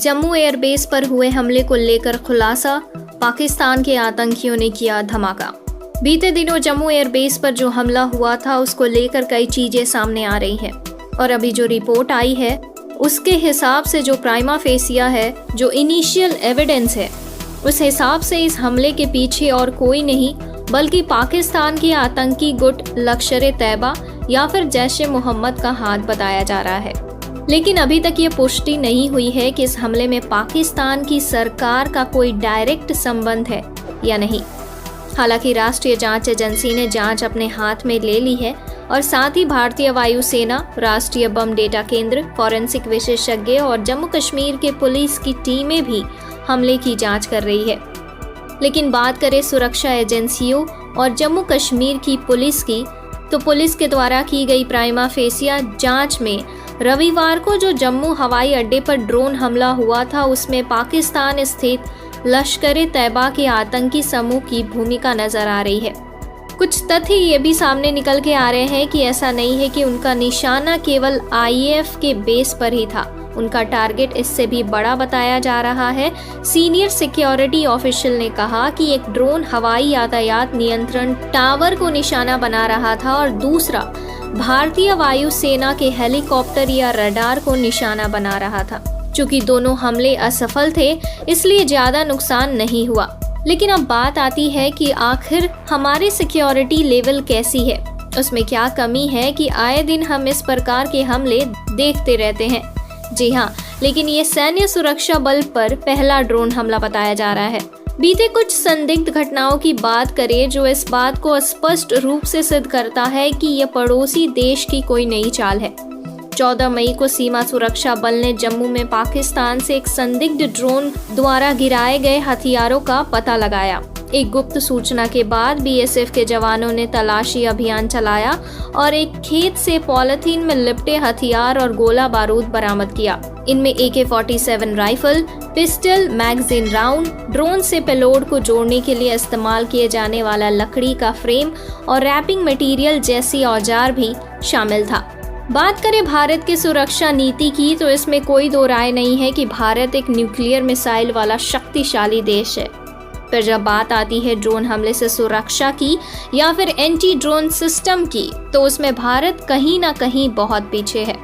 Jammu airbase पर हुए हमले को लेकर खुलासा, पाकिस्तान के आतंकियों ने किया धमाका। बीते दिनों जम्मू एयरबेस पर जो हमला हुआ था उसको लेकर कई चीजें सामने आ रही हैं और अभी जो रिपोर्ट आई है उसके हिसाब से जो प्राइमा फेसिया है, जो इनिशियल एविडेंस है, उस हिसाब से इस हमले के पीछे और कोई नहीं बल्कि पाकिस्तान की आतंकी गुट लश्कर-ए-तैयबा या फिर जैश-ए-मोहम्मद का हाथ बताया जा रहा है। लेकिन अभी तक ये पुष्टि नहीं हुई है कि इस हमले में पाकिस्तान की सरकार का कोई डायरेक्ट संबंध है या नहीं। हालांकि राष्ट्रीय जांच एजेंसी ने जांच अपने हाथ में ले ली है और साथ ही भारतीय वायुसेना, राष्ट्रीय बम डेटा केंद्र, फॉरेंसिक विशेषज्ञ और जम्मू कश्मीर के पुलिस की टीमें भी हमले की जांच कर रही है। लेकिन बात करें सुरक्षा एजेंसियों और जम्मू कश्मीर की पुलिस की, तो पुलिस के द्वारा की गई प्राइमा फेसिया जांच में रविवार को जो जम्मू हवाई अड्डे पर ड्रोन हमला हुआ था उसमें पाकिस्तान स्थित लश्कर-ए-तैयबा के आतंकी समूह की भूमिका नजर आ रही है। कुछ तथ्य ये भी सामने निकल के आ रहे हैं कि ऐसा नहीं है कि उनका निशाना केवल आईएएफ के बेस पर ही था, उनका टारगेट इससे भी बड़ा बताया जा रहा है। सीनियर सिक्योरिटी ऑफिशियल ने कहा कि एक ड्रोन हवाई यातायात नियंत्रण टावर को निशाना बना रहा था और दूसरा भारतीय वायुसेना के हेलीकॉप्टर या रडार को निशाना बना रहा था। चूंकि दोनों हमले असफल थे इसलिए ज्यादा नुकसान नहीं हुआ। लेकिन अब बात आती है कि आखिर हमारी सिक्योरिटी लेवल कैसी है, उसमें क्या कमी है कि आए दिन हम इस प्रकार के हमले देखते रहते हैं। जी हाँ, लेकिन ये सैन्य सुरक्षा बल पर पहला ड्रोन हमला बताया जा रहा है। बीते कुछ संदिग्ध घटनाओं की बात करें जो इस बात को स्पष्ट रूप से सिद्ध करता है कि यह पड़ोसी देश की कोई नई चाल है। 14 मई को सीमा सुरक्षा बल ने जम्मू में पाकिस्तान से एक संदिग्ध ड्रोन द्वारा गिराए गए हथियारों का पता लगाया। एक गुप्त सूचना के बाद बीएसएफ के जवानों ने तलाशी अभियान चलाया और एक खेत से पॉलिथीन में लिपटे हथियार और गोला बारूद बरामद किया। इनमें AK-47 rifle, pistol, magazine round, drone से पेलोड को जोड़ने के लिए इस्तेमाल किए जाने वाला लकड़ी का फ्रेम और रैपिंग मटेरियल जैसी औजार भी शामिल था। बात करें भारत की सुरक्षा नीति की तो इसमें कोई दो राय नहीं है कि भारत एक न्यूक्लियर मिसाइल वाला शक्तिशाली देश है। फिर जब बात आती है ड्रोन हमले से सुरक्षा की या फिर एंटी ड्रोन सिस्टम की, तो उसमें भारत कहीं ना कहीं बहुत पीछे है।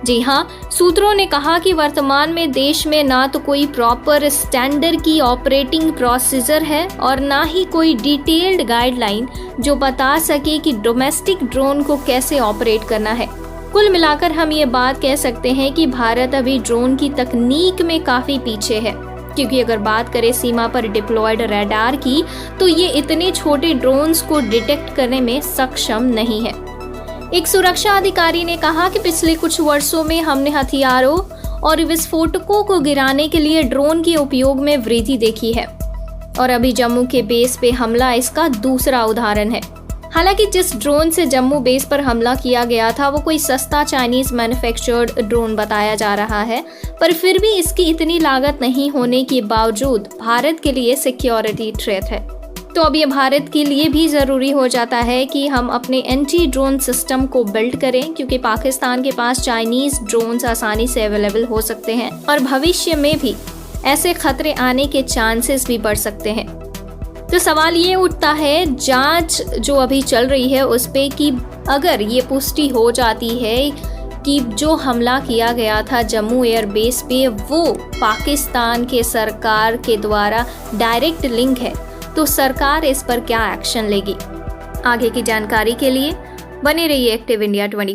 जी हाँ, सूत्रों ने कहा कि वर्तमान में देश में ना तो कोई प्रॉपर स्टैंडर्ड की ऑपरेटिंग प्रोसीजर है और ना ही कोई डिटेल्ड गाइडलाइन जो बता सके कि डोमेस्टिक ड्रोन को कैसे ऑपरेट करना है। कुल मिलाकर हम ये बात कह सकते हैं कि भारत अभी ड्रोन की तकनीक में काफी पीछे है, क्योंकि अगर बात करें सीमा पर डिप्लॉयड रडार की तो ये इतने छोटे ड्रोन्स को डिटेक्ट करने में सक्षम नहीं है। एक सुरक्षा अधिकारी ने कहा कि पिछले कुछ वर्षों में हमने हथियारों और विस्फोटकों को गिराने के लिए ड्रोन के उपयोग में वृद्धि देखी है और अभी जम्मू के बेस पे हमला इसका दूसरा उदाहरण है। हालांकि जिस ड्रोन से जम्मू बेस पर हमला किया गया था वो कोई सस्ता चाइनीज मैन्युफैक्चर्ड ड्रोन बताया जा रहा है, पर फिर भी इसकी इतनी लागत नहीं होने के बावजूद भारत के लिए सिक्योरिटी थ्रेट है। तो अब ये भारत के लिए भी ज़रूरी हो जाता है कि हम अपने एंटी ड्रोन सिस्टम को बिल्ड करें, क्योंकि पाकिस्तान के पास चाइनीज ड्रोन्स आसानी से अवेलेबल हो सकते हैं और भविष्य में भी ऐसे खतरे आने के चांसेस भी बढ़ सकते हैं। तो सवाल ये उठता है जांच जो अभी चल रही है उस पे कि अगर ये पुष्टि हो जाती है कि जो हमला किया गया था जम्मू एयरबेस पे वो पाकिस्तान के सरकार के द्वारा डायरेक्ट लिंक है, तो सरकार इस पर क्या एक्शन लेगी। आगे की जानकारी के लिए बने रहिए एक्टिव इंडिया 24।